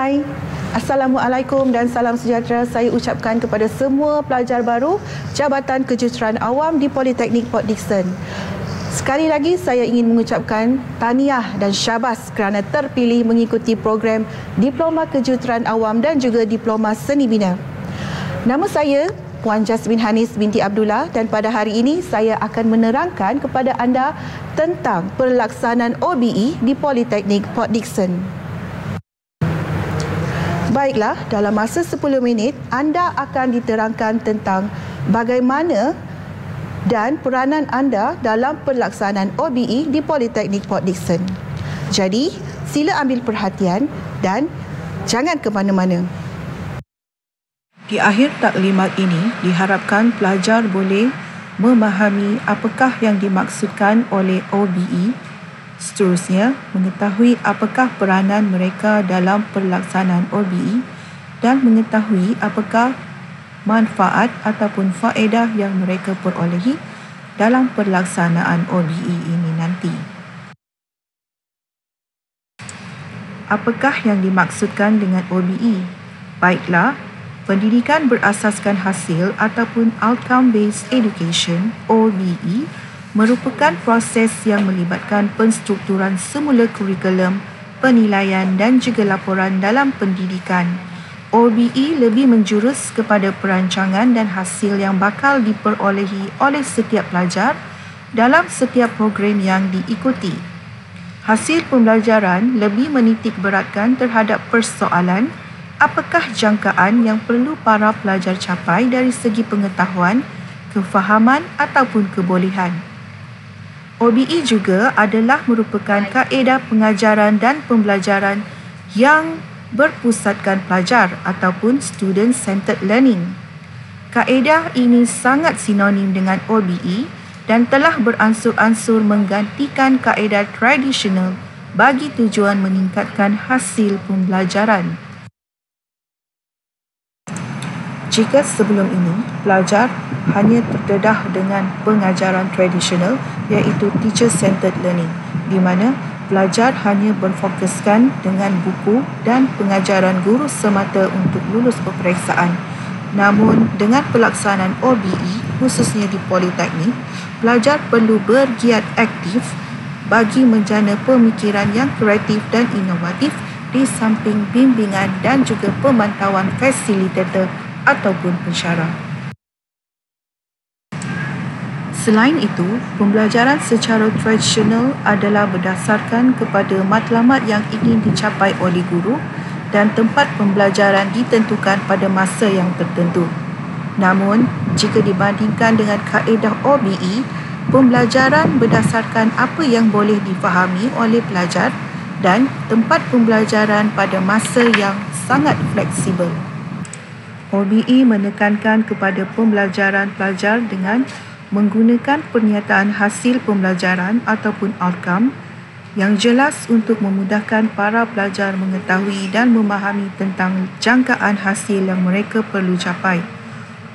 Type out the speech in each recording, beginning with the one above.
Hai, Assalamualaikum dan salam sejahtera saya ucapkan kepada semua pelajar baru Jabatan Kejuruteraan Awam di Politeknik Port Dickson. Sekali lagi saya ingin mengucapkan tahniah dan syabas kerana terpilih mengikuti program Diploma Kejuruteraan Awam dan juga Diploma Seni Bina. Nama saya Puan Jasmine Hanis binti Abdullah dan pada hari ini saya akan menerangkan kepada anda tentang pelaksanaan OBE di Politeknik Port Dickson. Baiklah, dalam masa 10 minit anda akan diterangkan tentang bagaimana dan peranan anda dalam pelaksanaan OBE di Politeknik Port Dickson. Jadi, sila ambil perhatian dan jangan ke mana-mana. Di akhir taklimat ini, diharapkan pelajar boleh memahami apakah yang dimaksudkan oleh OBE. Seterusnya, mengetahui apakah peranan mereka dalam pelaksanaan OBE dan mengetahui apakah manfaat ataupun faedah yang mereka perolehi dalam pelaksanaan OBE ini nanti. Apakah yang dimaksudkan dengan OBE? Baiklah, pendidikan berasaskan hasil ataupun outcome-based education (OBE) merupakan proses yang melibatkan penstrukturan semula kurikulum, penilaian dan juga laporan dalam pendidikan. OBE lebih menjurus kepada perancangan dan hasil yang bakal diperolehi oleh setiap pelajar dalam setiap program yang diikuti. Hasil pembelajaran lebih menitik beratkan terhadap persoalan apakah jangkaan yang perlu para pelajar capai dari segi pengetahuan, kefahaman ataupun kebolehan. OBE juga adalah merupakan kaedah pengajaran dan pembelajaran yang berpusatkan pelajar ataupun student-centered learning. Kaedah ini sangat sinonim dengan OBE dan telah beransur-ansur menggantikan kaedah tradisional bagi tujuan meningkatkan hasil pembelajaran. Jika sebelum ini, pelajar hanya terdedah dengan pengajaran tradisional iaitu teacher-centered learning di mana pelajar hanya berfokuskan dengan buku dan pengajaran guru semata untuk lulus peperiksaan. Namun, dengan pelaksanaan OBE khususnya di Politeknik, pelajar perlu bergiat aktif bagi menjana pemikiran yang kreatif dan inovatif di samping bimbingan dan juga pemantauan fasilitator ataupun pensyarah. Selain itu, pembelajaran secara tradisional adalah berdasarkan kepada matlamat yang ingin dicapai oleh guru dan tempat pembelajaran ditentukan pada masa yang tertentu. Namun, jika dibandingkan dengan kaedah OBE, pembelajaran berdasarkan apa yang boleh difahami oleh pelajar dan tempat pembelajaran pada masa yang sangat fleksibel. OBE menekankan kepada pembelajaran pelajar dengan menggunakan pernyataan hasil pembelajaran ataupun outcome yang jelas untuk memudahkan para pelajar mengetahui dan memahami tentang jangkaan hasil yang mereka perlu capai.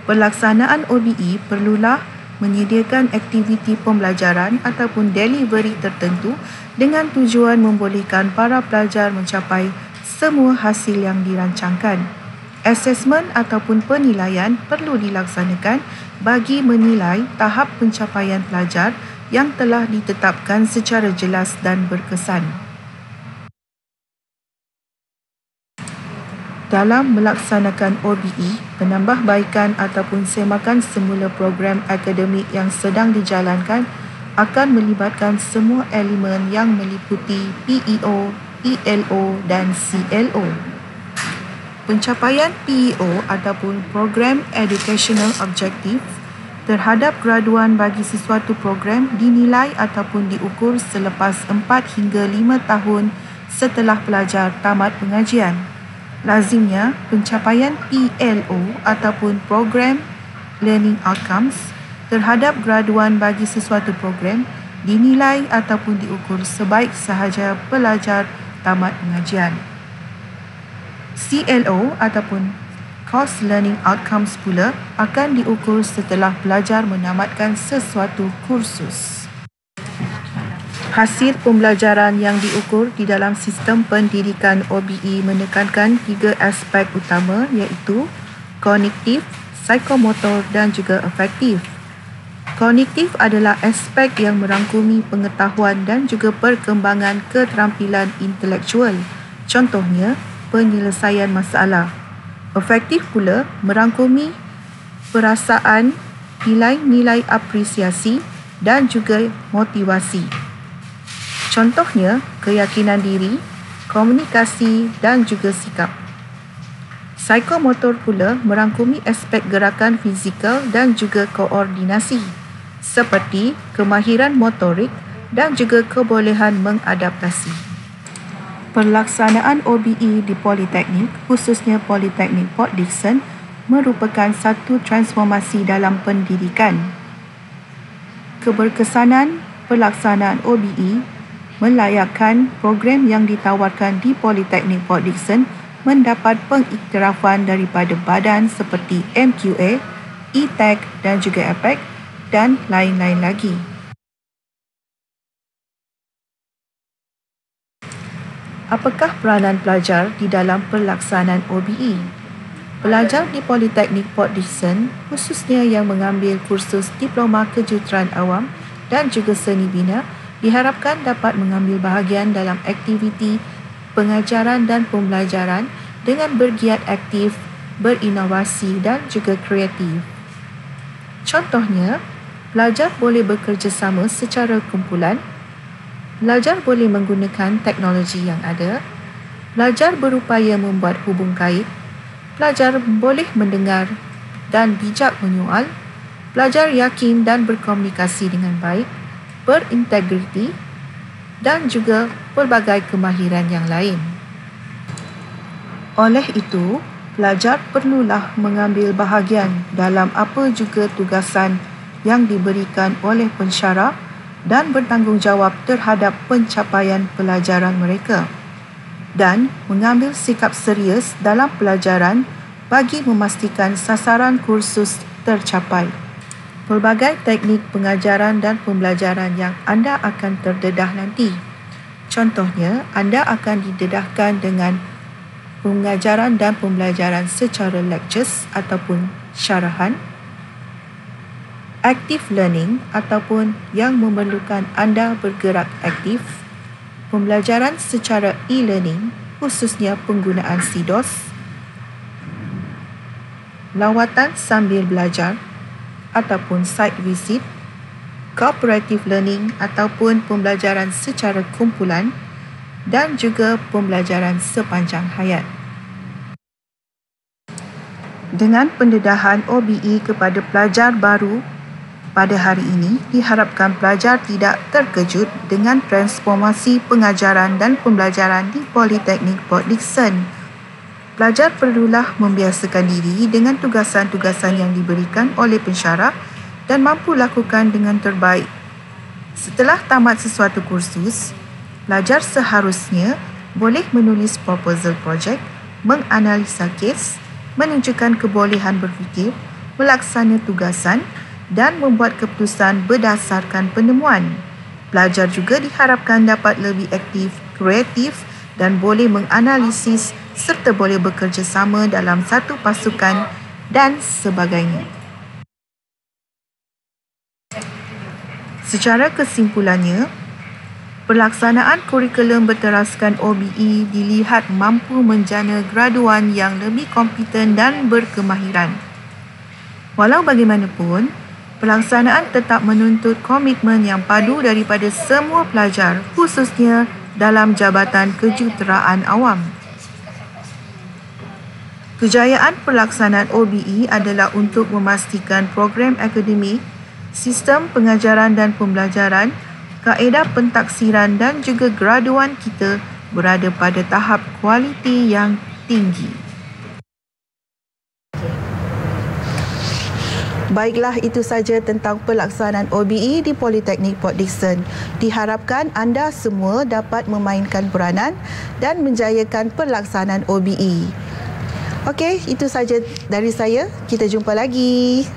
Pelaksanaan OBE perlulah menyediakan aktiviti pembelajaran ataupun delivery tertentu dengan tujuan membolehkan para pelajar mencapai semua hasil yang dirancangkan. Asesmen ataupun penilaian perlu dilaksanakan bagi menilai tahap pencapaian pelajar yang telah ditetapkan secara jelas dan berkesan. Dalam melaksanakan OBE, penambahbaikan ataupun semakan semula program akademik yang sedang dijalankan akan melibatkan semua elemen yang meliputi PEO, ELO dan CLO. Pencapaian PEO ataupun Program Educational Objective terhadap graduan bagi sesuatu program dinilai ataupun diukur selepas 4 hingga 5 tahun setelah pelajar tamat pengajian. Lazimnya, pencapaian PLO ataupun Program Learning Outcomes terhadap graduan bagi sesuatu program dinilai ataupun diukur sebaik sahaja pelajar tamat pengajian. CLO ataupun Course Learning Outcomes pula akan diukur setelah pelajar menamatkan sesuatu kursus. Hasil pembelajaran yang diukur di dalam sistem pendidikan OBE menekankan 3 aspek utama iaitu kognitif, psikomotor dan juga afektif. Kognitif adalah aspek yang merangkumi pengetahuan dan juga perkembangan keterampilan intelektual. Contohnya, penyelesaian masalah. Afektif pula merangkumi perasaan, nilai-nilai apresiasi dan juga motivasi. Contohnya, keyakinan diri, komunikasi dan juga sikap. Psikomotor pula merangkumi aspek gerakan fizikal dan juga koordinasi, seperti kemahiran motorik dan juga kebolehan mengadaptasi. Pelaksanaan OBE di Politeknik, khususnya Politeknik Port Dickson, merupakan satu transformasi dalam pendidikan. Keberkesanan pelaksanaan OBE melayakkan program yang ditawarkan di Politeknik Port Dickson mendapat pengiktirafan daripada badan seperti MQA, E-Tech dan juga APEC dan lain-lain lagi. Apakah peranan pelajar di dalam pelaksanaan OBE? Pelajar di Politeknik Port Dickson, khususnya yang mengambil kursus Diploma Kejuruteraan Awam dan juga Seni Bina, diharapkan dapat mengambil bahagian dalam aktiviti pengajaran dan pembelajaran dengan bergiat aktif, berinovasi dan juga kreatif. Contohnya, pelajar boleh bekerjasama secara kumpulan, pelajar boleh menggunakan teknologi yang ada, pelajar berupaya membuat hubung kait, pelajar boleh mendengar dan bijak menyoal, pelajar yakin dan berkomunikasi dengan baik, berintegriti dan juga pelbagai kemahiran yang lain. Oleh itu, pelajar perlulah mengambil bahagian dalam apa juga tugasan yang diberikan oleh pensyarah dan bertanggungjawab terhadap pencapaian pelajaran mereka dan mengambil sikap serius dalam pelajaran bagi memastikan sasaran kursus tercapai. Pelbagai teknik pengajaran dan pembelajaran yang anda akan terdedah nanti. Contohnya, anda akan didedahkan dengan pengajaran dan pembelajaran secara lectures ataupun syarahan, active learning ataupun yang memerlukan anda bergerak aktif, pembelajaran secara e-learning khususnya penggunaan CDOS, lawatan sambil belajar ataupun site visit, cooperative learning ataupun pembelajaran secara kumpulan dan juga pembelajaran sepanjang hayat. Dengan pendedahan OBE kepada pelajar baru pada hari ini, diharapkan pelajar tidak terkejut dengan transformasi pengajaran dan pembelajaran di Politeknik Port Dickson. Pelajar perlulah membiasakan diri dengan tugasan-tugasan yang diberikan oleh pensyarah dan mampu lakukan dengan terbaik. Setelah tamat sesuatu kursus, pelajar seharusnya boleh menulis proposal projek, menganalisa kes, menunjukkan kebolehan berfikir, melaksana tugasan dan membuat keputusan berdasarkan penemuan. Pelajar juga diharapkan dapat lebih aktif, kreatif dan boleh menganalisis serta boleh bekerjasama dalam satu pasukan dan sebagainya. Secara kesimpulannya, pelaksanaan kurikulum berteraskan OBE dilihat mampu menjana graduan yang lebih kompeten dan berkemahiran. Walau bagaimanapun, pelaksanaan tetap menuntut komitmen yang padu daripada semua pelajar, khususnya dalam Jabatan Kejuruteraan Awam. Kejayaan pelaksanaan OBE adalah untuk memastikan program akademik, sistem pengajaran dan pembelajaran, kaedah pentaksiran dan juga graduan kita berada pada tahap kualiti yang tinggi. Baiklah, itu saja tentang pelaksanaan OBE di Politeknik Port Dickson. Diharapkan anda semua dapat memainkan peranan dan menjayakan pelaksanaan OBE. Okey, itu saja dari saya. Kita jumpa lagi.